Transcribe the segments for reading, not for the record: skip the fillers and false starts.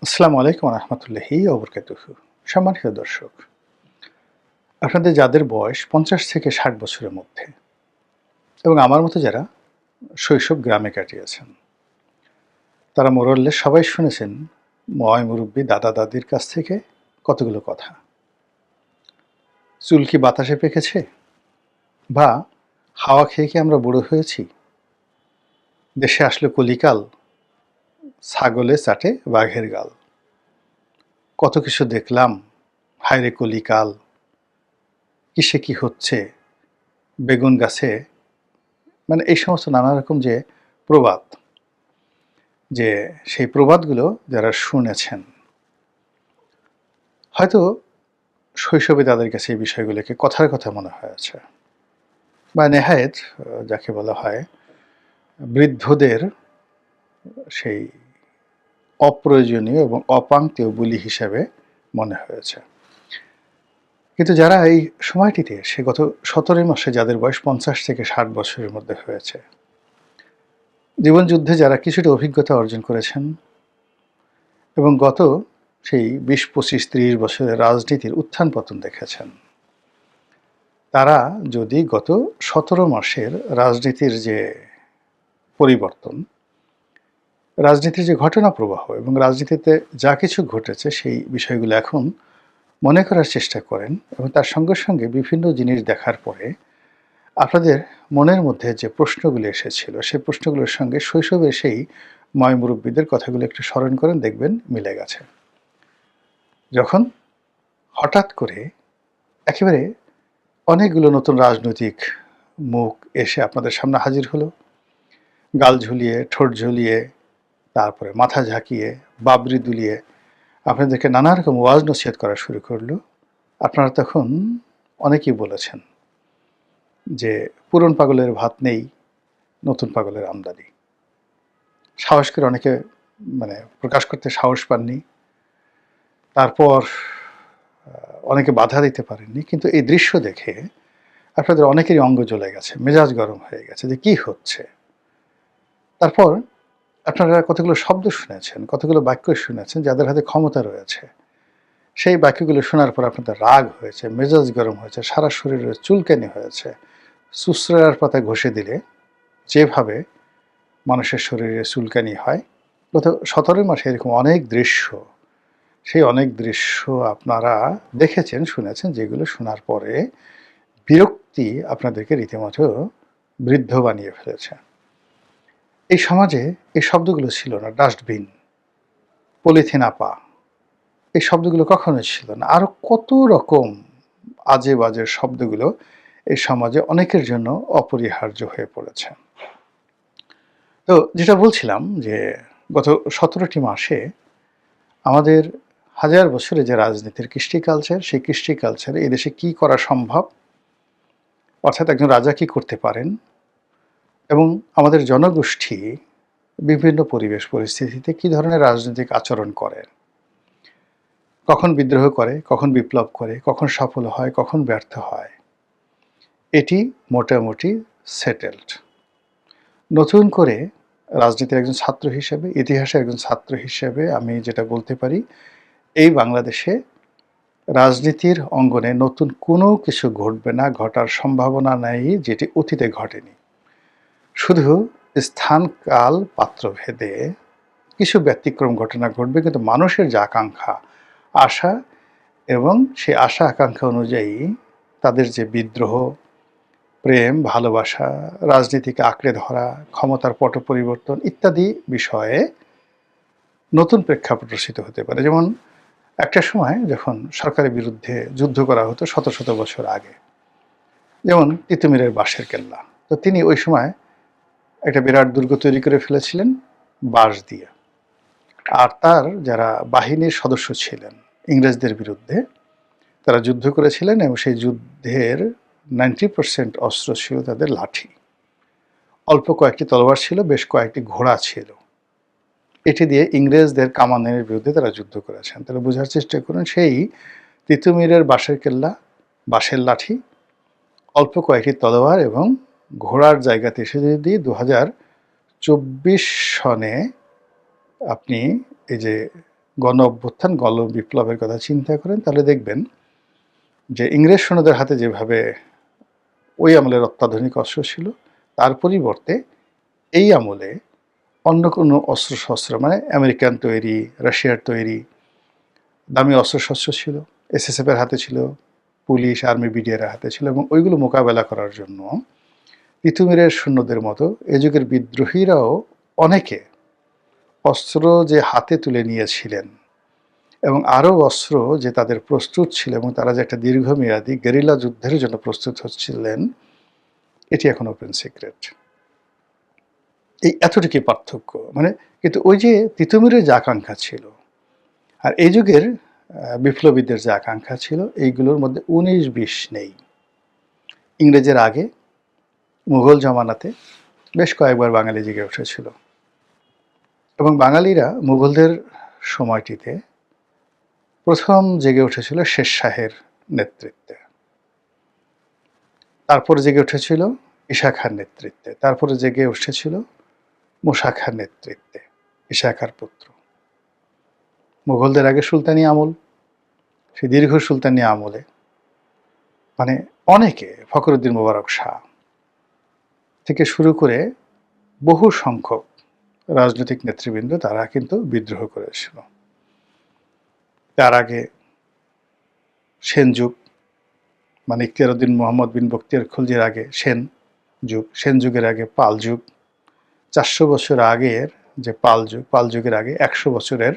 আসসালামু আলাইকুম রহমতুল্লাহি ওবরকাতুহু। সম্মানিত দর্শক, আপনাদের যাদের বয়স ৫০ থেকে ৬০ বছরের মধ্যে এবং আমার মতো যারা শৈশব গ্রামে কাটিয়েছেন, তারা মোরল্লে সবাই শুনেছেন ময় মুরব্বী দাদা দাদির কাছ থেকে কতগুলো কথা। চুল কি বাতাসে পেকেছে, বা হাওয়া খেয়ে কি আমরা বুড়ো হয়েছি, দেশে আসলে কলিকাল, ছাগলে চাটে বাঘের গাল, কত কিছু দেখলাম, হায়রে কলিকাল, কিসে কি হচ্ছে, বেগুন গাছে, মানে এই সমস্ত নানা রকম যে প্রবাদ, যে সেই প্রবাদগুলো যারা শুনেছেন, হয়তো শৈশবে তাদের কাছে এই বিষয়গুলোকে কথার কথা মনে হয়েছে, বা নেহায়েত যাকে বলা হয় বৃদ্ধদের সেই অপ্রয়োজনীয় এবং অপাংক্তেয় বুলি হিসেবে মনে হয়েছে। কিন্তু যারা এই সময়টিতে সে গত ১৭ মাসে যাদের বয়স ৫০ থেকে ৬০ বছরের মধ্যে হয়েছে, জীবনযুদ্ধে যারা কিছুটা অভিজ্ঞতা অর্জন করেছেন এবং গত সেই ২০, ২৫, ৩০ বছরের রাজনীতির উত্থান পতন দেখেছেন, তারা যদি গত ১৭ মাসের রাজনীতির যে পরিবর্তন, রাজনীতির যে ঘটনা প্রবাহ এবং রাজনীতিতে যা কিছু ঘটেছে সেই বিষয়গুলো এখন মনে করার চেষ্টা করেন, এবং তার সঙ্গে সঙ্গে বিভিন্ন জিনিস দেখার পরে আপনাদের মনের মধ্যে যে প্রশ্নগুলো এসেছিল সেই প্রশ্নগুলোর সঙ্গে শৈশবের সেই ময় মুরব্বীদের কথাগুলো একটু স্মরণ করেন, দেখবেন মিলে গেছে। যখন হঠাৎ করে একেবারে অনেকগুলো নতুন রাজনৈতিক মুখ এসে আপনাদের সামনে হাজির হলো, গাল ঝুলিয়ে, ঠোঁট ঝুলিয়ে, তারপরে মাথা ঝাঁকিয়ে, বাবরি দুলিয়ে আপনাদেরকে নানা রকম ওয়াজ নসিহত করা শুরু করলো, আপনারা তখন অনেকেই বলেছেন যে পুরন পাগলের ভাত নেই, নতুন পাগলের আমদানি। সাহস করে অনেকে প্রকাশ করতে সাহস পাননি, তারপর অনেকে বাধা দিতে পারেননি। কিন্তু এই দৃশ্য দেখে আপনাদের অনেকেরই অঙ্গ জ্বলে গেছে, মেজাজ গরম হয়ে গেছে যে কি হচ্ছে। তারপর আপনারা কতগুলো শব্দ শুনেছেন, কতগুলো বাক্য শুনেছেন, যাদের হাতে ক্ষমতা রয়েছে সেই বাক্যগুলো শোনার পর আপনাদের রাগ হয়েছে, মেজাজ গরম হয়েছে, সারা শরীরে চুলকানি হয়েছে। সুসরার পাতা ঘষে দিলে যেভাবে মানুষের শরীরে চুলকানি হয়, গত ১৭ মাসে এরকম অনেক দৃশ্য, সেই অনেক দৃশ্য আপনারা দেখেছেন, শুনেছেন, যেগুলো শোনার পরে বিরক্তি আপনাদেরকে রীতিমতো বৃদ্ধ বানিয়ে ফেলেছে। এই সমাজে এই শব্দগুলো ছিল না। ডাস্টবিন, পলিথিন আপা, এই শব্দগুলো কখনোই ছিল না। আরও কত রকম আজে বাজে শব্দগুলো এই সমাজে অনেকের জন্য অপরিহার্য হয়ে পড়েছে। তো যেটা বলছিলাম যে গত ১৭টি মাসে আমাদের হাজার বছরে যে রাজনীতির কৃষ্টি কালচার, সেই কৃষ্টি কালচারে এদেশে কী করা সম্ভব, অর্থাৎ একজন রাজা কী করতে পারেন, এবং আমাদের জনগোষ্ঠী বিভিন্ন পরিবেশ পরিস্থিতিতে কী ধরনের রাজনৈতিক আচরণ করে, কখন বিদ্রোহ করে, কখন বিপ্লব করে, কখন সফল হয়, কখন ব্যর্থ হয়, এটি মোটামুটি সেটেলড। নতুন করে রাজনীতির একজন ছাত্র হিসেবে, ইতিহাসের একজন ছাত্র হিসেবে আমি যেটা বলতে পারি, এই বাংলাদেশে রাজনীতির অঙ্গনে নতুন কোনো কিছু ঘটবে না, ঘটার সম্ভাবনা নেই যেটি অতীতে ঘটেনি। শুধু স্থান কাল পাত্র ভেদে কিছু ব্যতিক্রম ঘটনা ঘটবে, কিন্তু মানুষের যে আকাঙ্ক্ষা, আশা, এবং সেই আশা আকাঙ্ক্ষা অনুযায়ী তাদের যে বিদ্রোহ, প্রেম, ভালোবাসা, রাজনীতিকে আঁকড়ে ধরা, ক্ষমতার পট পরিবর্তন ইত্যাদি বিষয়ে নতুন প্রেক্ষাপট রচিত হতে পারে। যেমন একটা সময় যখন সরকারের বিরুদ্ধে যুদ্ধ করা হতো শত শত বছর আগে, যেমন তিতুমিরের বাঁশের কেল্লা, তো তিনি ওই সময় একটা বিরাট দুর্গ তৈরি করে ফেলেছিলেন বাঁশ দিয়ে। আর তার যারা বাহিনীর সদস্য ছিলেন ইংরেজদের বিরুদ্ধে, তারা যুদ্ধ করেছিলেন, এবং সেই যুদ্ধের 90% অস্ত্র ছিল তাদের লাঠি। অল্প কয়েকটি তলোয়ার ছিল, বেশ কয়েকটি ঘোড়া ছিল। এটি দিয়ে ইংরেজদের কামানের বিরুদ্ধে তারা যুদ্ধ করেছেন। তারা বোঝার চেষ্টা করুন, সেই তিতুমিরের বাঁশের কেল্লা, বাঁশের লাঠি, অল্প কয়েকটি তলোয়ার এবং ঘোড়ার জায়গাতে এসে যদি 2024 সনে আপনি এই যে গণ অভ্যুত্থান, গণ বিপ্লবের কথা চিন্তা করেন, তাহলে দেখবেন যে ইংরেজ সৈন্যদের হাতে যেভাবে ওই আমলের অত্যাধুনিক অস্ত্র ছিল, তার পরিবর্তে এই আমলে অন্য কোনো অস্ত্রশস্ত্র, মানে আমেরিকান তৈরি, রাশিয়ার তৈরি দামি অস্ত্রশস্ত্র ছিল, এসএসএফের হাতে ছিল, পুলিশ, আর্মি, বিডিআরের হাতে ছিল, এবং ওইগুলো মোকাবেলা করার জন্য তিতুমিরের সৈন্যদের মতো এ যুগের বিদ্রোহীরাও অনেকে অস্ত্র যে হাতে তুলে নিয়েছিলেন এবং আরও অস্ত্র যে তাদের প্রস্তুত ছিল, এবং তারা যে একটা দীর্ঘমেয়াদী গেরিলা যুদ্ধের জন্য প্রস্তুত হচ্ছিলেন, এটি এখন ওপেন সিক্রেট। এই এতটুকুই পার্থক্য। মানে কিন্তু ওই যে তিতুমিরের যে আকাঙ্ক্ষা ছিল আর এই যুগের বিপ্লবীদের যে আকাঙ্ক্ষা ছিল, এইগুলোর মধ্যে 19-20 নেই। ইংরেজের আগে মুঘল জমানাতে বেশ কয়েকবার বাঙালি জেগে উঠেছিল, এবং বাঙালিরা মুঘলদের সময়টিতে প্রথম জেগে উঠেছিল শের শাহের নেতৃত্বে, তারপরে জেগে উঠেছিল ঈশা খাঁর নেতৃত্বে, তারপরে জেগে উঠেছিল মুসা খাঁর নেতৃত্বে, ঈশা খাঁর পুত্র। মুঘলদের আগে সুলতানি আমল, সেই দীর্ঘ সুলতানি আমলে মানে অনেকে, ফখরুদ্দিন মোবারক শাহ থেকে শুরু করে বহু সংখ্যক রাজনৈতিক নেতৃবৃন্দ তারা কিন্তু বিদ্রোহ করেছিল। তার আগে সেন যুগ, মানে ইখতিয়ারউদ্দিন মোহাম্মদ বিন বখতিয়ার খলজির আগে সেন যুগ, সেন যুগের আগে পাল যুগ, 400 বছর আগের যে পাল যুগ, পাল যুগের আগে 100 বছরের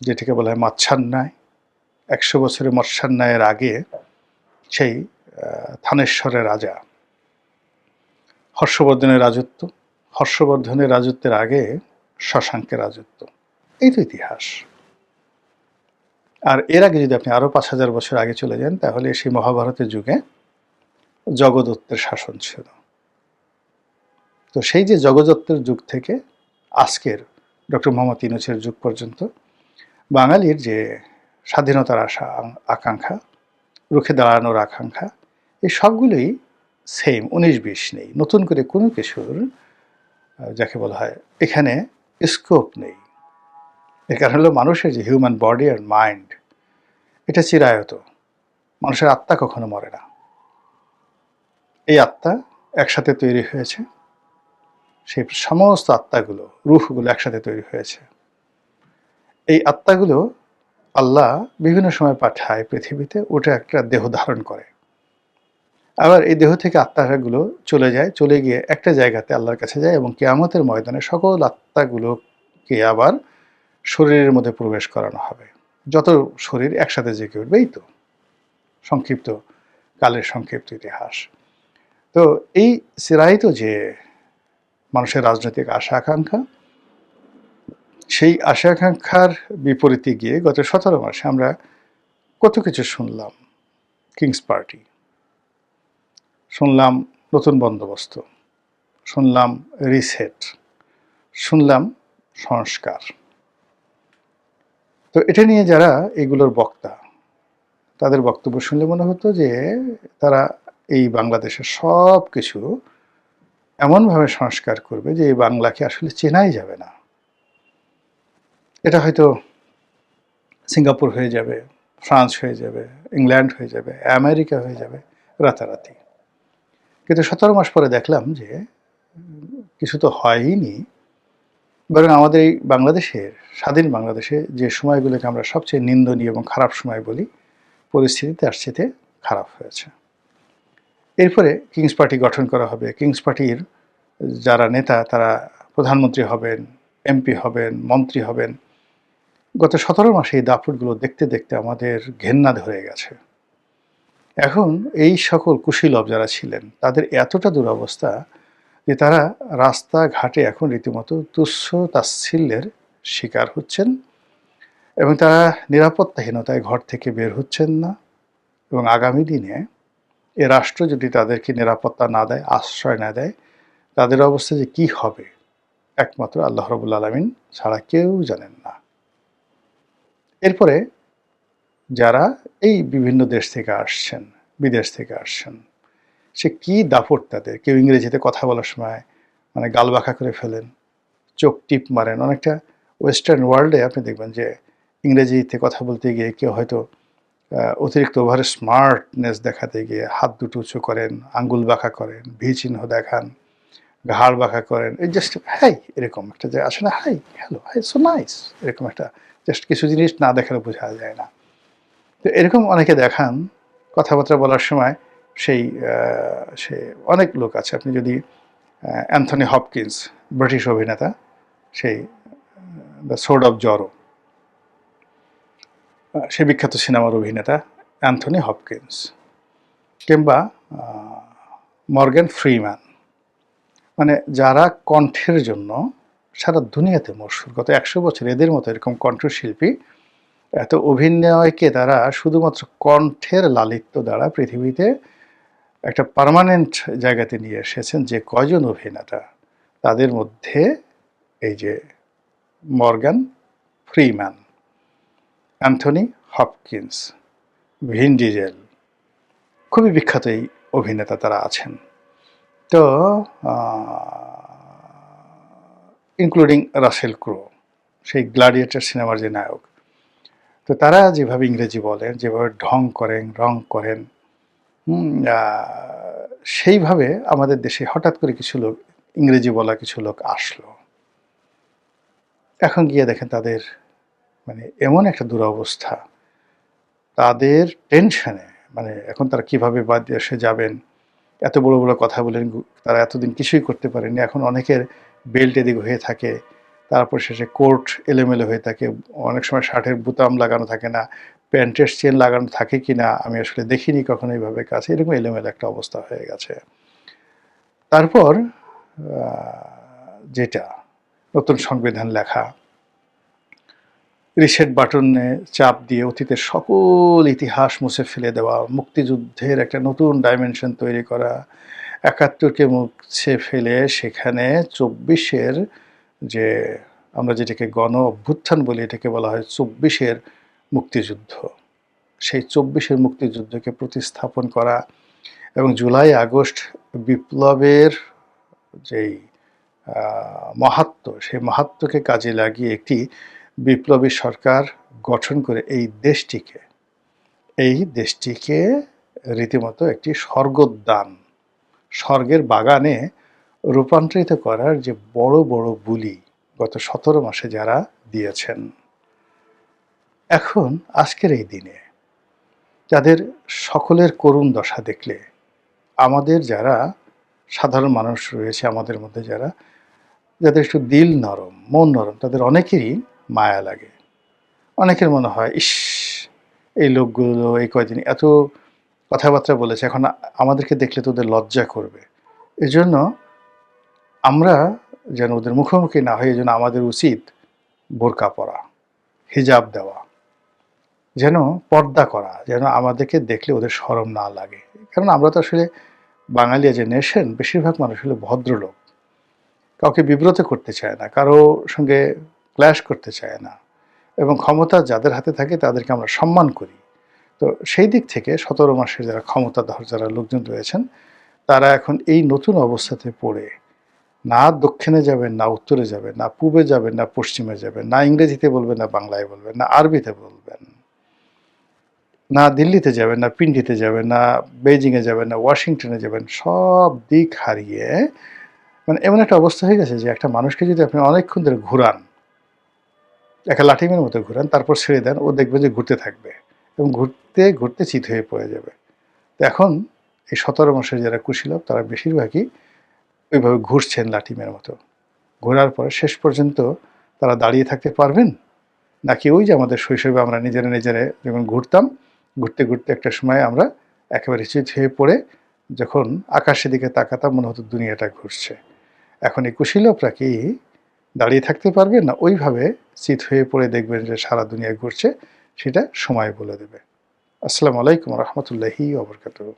যেটিকে বলা হয় মাৎসান্যায়, 100 বছরের মৎস্যান্যায়ের আগে সেই থানেশ্বরের রাজা হর্ষবর্ধনের রাজত্ব, হর্ষবর্ধনের রাজত্বের আগে শশাঙ্কের রাজত্ব। এই তো ইতিহাস। আর এর আগে যদি আপনি আরও 5000 বছর আগে চলে যান, তাহলে সেই মহাভারতের যুগে জগদত্তের শাসন ছিল। তো সেই যে জগদত্তের যুগ থেকে আজকের ডক্টর মোহাম্মদ ইউনূসের যুগ পর্যন্ত বাঙালির যে স্বাধীনতার আশা, আকাঙ্ক্ষা, রুখে দাঁড়ানোর আকাঙ্ক্ষা, এই সবগুলোই সেম, 19-20 নেই। নতুন করে কোনো কিছুর যাকে বলা হয় এখানে স্কোপ নেই। এর কারণ হলো মানুষের যে হিউম্যান বডি আর মাইন্ড, এটা চিরায়ত। মানুষের আত্মা কখনো মরে না। এই আত্মা একসাথে তৈরি হয়েছে, সেই সমস্ত আত্মাগুলো, রূহগুলো একসাথে তৈরি হয়েছে। এই আত্মাগুলো আল্লাহ বিভিন্ন সময় পাঠায় পৃথিবীতে, ওটা একটা দেহ ধারণ করে। আবার এই দেহ থেকে আত্মাগুলো চলে যায়, চলে গিয়ে একটা জায়গাতে আল্লাহর কাছে যায়, এবং কিয়ামতের ময়দানে সকল আত্মাগুলোকে আবার শরীরের মধ্যে প্রবেশ করানো হবে। যত শরীর একসাথে জেগে উঠবে। এই তো সংক্ষিপ্ত কালের সংক্ষিপ্ত ইতিহাস। তো এই চিরায়িত যে মানুষের রাজনৈতিক আশা আকাঙ্ক্ষা, সেই আশা আকাঙ্ক্ষার বিপরীতে গিয়ে গত 17 মাসে আমরা কত কিছু শুনলাম। কিংস পার্টি শুনলাম, নতুন বন্দোবস্ত শুনলাম, রিসেট শুনলাম, সংস্কার। তো এটা নিয়ে যারা এগুলোর বক্তা, তাদের বক্তব্য শুনলে মনে হতো যে তারা এই বাংলাদেশের সব কিছু এমনভাবে সংস্কার করবে যে এই বাংলাকে আসলে চেনাই যাবে না। এটা হয়তো সিঙ্গাপুর হয়ে যাবে, ফ্রান্স হয়ে যাবে, ইংল্যান্ড হয়ে যাবে, আমেরিকা হয়ে যাবে রাতারাতি। কিন্তু 17 মাস পরে দেখলাম যে কিছু তো হয়ইনি, বরং আমাদের এই বাংলাদেশের, স্বাধীন বাংলাদেশে যে সময়গুলোকে আমরা সবচেয়ে নিন্দনীয় এবং খারাপ সময় বলি, পরিস্থিতি তার চেয়ে খারাপ হয়েছে। এরপরে কিংস পার্টি গঠন করা হবে। কিংস পার্টির যারা নেতা তারা প্রধানমন্ত্রী হবেন, এমপি হবেন, মন্ত্রী হবেন। গত 17 মাসে এই দাপটগুলো দেখতে দেখতে আমাদের ঘেন্না ধরে গেছে। এখন এই সকল কুশীলব যারা ছিলেন তাদের এতটা দুরবস্থা যে তারা রাস্তাঘাটে এখন রীতিমতো তুচ্ছ তাচ্ছিল্যের শিকার হচ্ছেন, এবং তারা নিরাপত্তাহীনতায় ঘর থেকে বের হচ্ছেন না। এবং আগামী দিনে এ রাষ্ট্র যদি তাদেরকে নিরাপত্তা না দেয়, আশ্রয় না দেয়, তাদের অবস্থা যে কী হবে একমাত্র আল্লাহ রাব্বুল আলামিন ছাড়া কেউ জানেন না। এরপরে যারা এই বিভিন্ন দেশ থেকে আসছেন, বিদেশ থেকে আসছেন, সে কী দাপট তাদের। কেউ ইংরেজিতে কথা বলার সময় মানে গাল বাঁকা করে ফেলেন, চোখ টিপ মারেন, অনেকটা ওয়েস্টার্ন ওয়ার্ল্ডে আপনি দেখবেন যে ইংরেজিতে কথা বলতে গিয়ে কেউ হয়তো অতিরিক্ত ওভারে স্মার্টনেস দেখাতে গিয়ে হাত দুটো উঁচু করেন, আঙ্গুল বাঁকা করেন, ভি চিহ্ন দেখান, ঘাড় বাঁকা করেন, এই জাস্ট হাই এরকম একটা যে আসে না, hi hello hi so nice, এরকম একটা জাস্ট কিছু জিনিস না দেখালে বোঝা যায় না। তো এরকম অনেকে দেখান কথাবার্তা বলার সময়। সেই সে অনেক লোক আছে, আপনি যদি অ্যান্থনি হপকিন্স, ব্রিটিশ অভিনেতা, সেই দ্য সোর্ড অফ জরো, সে বিখ্যাত সিনেমার অভিনেতা অ্যান্থনি হপকিন্স, কিংবা মর্গ্যান ফ্রিম্যান, মানে যারা কণ্ঠের জন্য সারা দুনিয়াতে মশহুর, গত 100 বছর এদের মতো এরকম কণ্ঠশিল্পী, এত অভিনয়কে তারা শুধুমাত্র কণ্ঠের লালিত্য দ্বারা পৃথিবীতে একটা পার্মানেন্ট জায়গাতে নিয়ে এসেছেন। যে কয়জন অভিনেতা, তাদের মধ্যে এই যে মর্গ্যান ফ্রিম্যান, অ্যান্থনি হপকিন্স, ভিন ডিজেল, খুবই বিখ্যাত এই অভিনেতা তারা আছেন। তো ইনক্লুডিং রাসেল ক্রো, সেই গ্ল্যাডিয়েটর সিনেমার যে নায়ক। তো তারা যেভাবে ইংরেজি বলেন, যেভাবে ঢং করেন, রং করেন, সেইভাবে আমাদের দেশে হঠাৎ করে কিছু লোক, ইংরেজি বলা কিছু লোক আসলো। এখন গিয়ে দেখেন তাদের মানে এমন একটা দুরবস্থা, তাদের টেনশনে, মানে এখন তারা কিভাবে বাদ দেশে যাবেন, এত বড় বড় কথা বলেন, তারা এতদিন কিছুই করতে পারেনি। এখন অনেকের বেল্ট এদিক হয়ে থাকে, তারপর শেষে কোট এলোমেলো হয়ে থাকে, অনেক সময় শার্টের বুতাম লাগানো থাকে না, প্যান্টের চেন লাগানো থাকে কি না আমি আসলে দেখিনি কখনো এইভাবে কাছে, এরকম এলোমেলো একটা অবস্থা হয়ে গেছে। তারপর যেটা নতুন সংবিধান লেখা, রিসেট বাটনে চাপ দিয়ে অতীতের সকল ইতিহাস মুছে ফেলে দেওয়া, মুক্তিযুদ্ধের একটা নতুন ডাইমেনশন তৈরি করা, ৭১কে মুছে ফেলে সেখানে ২৪-এর যে আমরা যেটাকে গণ অভ্যুত্থান বলি, এটাকে বলা হয় ২৪-এর মুক্তিযুদ্ধ। সেই ২৪-এর মুক্তিযুদ্ধকে প্রতিস্থাপন করা এবং জুলাই আগস্ট বিপ্লবের যেই মাহাত্ম্য, সেই মাহাত্ম্যকে কাজে লাগিয়ে একটি বিপ্লবী সরকার গঠন করে এই দেশটিকে রীতিমতো একটি স্বর্গোদ্যান, স্বর্গের বাগানে রূপান্তরিত করার যে বড় বড় বুলি গত ১৭ মাসে যারা দিয়েছেন, এখন আজকের এই দিনে তাদের সকলের করুণ দশা দেখলে আমাদের যারা সাধারণ মানুষ রয়েছে, আমাদের মধ্যে যাদের একটু দিল নরম, মন নরম, তাদের অনেকেরই মায়া লাগে। অনেকের মনে হয়, ইস, এই লোকগুলো এই কয়দিন এত কথাবার্তা বলেছে, এখন আমাদেরকে দেখলে তো ওদের লজ্জা করবে। এজন্য আমরা যেন ওদের মুখোমুখি না হই, এজন্য আমাদের উচিত বোরকা পরা, হিজাব দেওয়া, যেন পর্দা করা, যেন আমাদেরকে দেখলে ওদের শরম না লাগে। কারণ আমরা তো আসলে বাঙালি যে নেশন, বেশিরভাগ মানুষ হলো ভদ্রলোক, কাউকে বিব্রত করতে চায় না, কারো সঙ্গে ক্ল্যাশ করতে চায় না, এবং ক্ষমতা যাদের হাতে থাকে তাদেরকে আমরা সম্মান করি। তো সেই দিক থেকে ১৭ মাসের যারা ক্ষমতাধর যারা লোকজন রয়েছেন, তারা এখন এই নতুন অবস্থাতে পড়ে না দক্ষিণে যাবেন, না উত্তরে যাবেন, না পূবে যাবেন, না পশ্চিমে যাবেন, না ইংরেজিতে বলবেন, না বাংলায় বলবেন, না আরবিতে বলবেন, না দিল্লিতে যাবেন, না পিন্ডিতে যাবেন, না বেইজিংয়ে যাবেন, না ওয়াশিংটনে যাবেন, সব দিক হারিয়ে মানে এমন একটা অবস্থা হয়ে গেছে যে একটা মানুষকে যদি আপনি অনেকক্ষণ ধরে ঘুরান, একটা লাঠিমের মতো ঘুরান, তারপর ছেড়ে দেন, ও দেখবে যে ঘুরতে থাকবে এবং ঘুরতে ঘুরতে চিত হয়ে পড়ে যাবে। তো এখন এই ১৭ মাসের যারা কুশীলব, তারা বেশিরভাগই ওইভাবে ঘুরছেন লাঠিমের মতো। ঘোরার পরে শেষ পর্যন্ত তারা দাঁড়িয়ে থাকতে পারবেন, নাকি ওই যে আমাদের শৈশবে আমরা নিজেরা যখন ঘুরতাম, ঘুরতে ঘুরতে একটা সময় আমরা একেবারে চিত হয়ে পড়ে যখন আকাশের দিকে তাকাতাম, মনে হতো দুনিয়াটা ঘুরছে। এখন এই কুশীলবরা কি দাঁড়িয়ে থাকতে পারবেন, না ওইভাবে চিত হয়ে পড়ে দেখবেন যে সারা দুনিয়া ঘুরছে? সেটা সময় বলে দেবে। আসসালামু আলাইকুম রহমতুল্লাহি ওয়া বারাকাতুহু।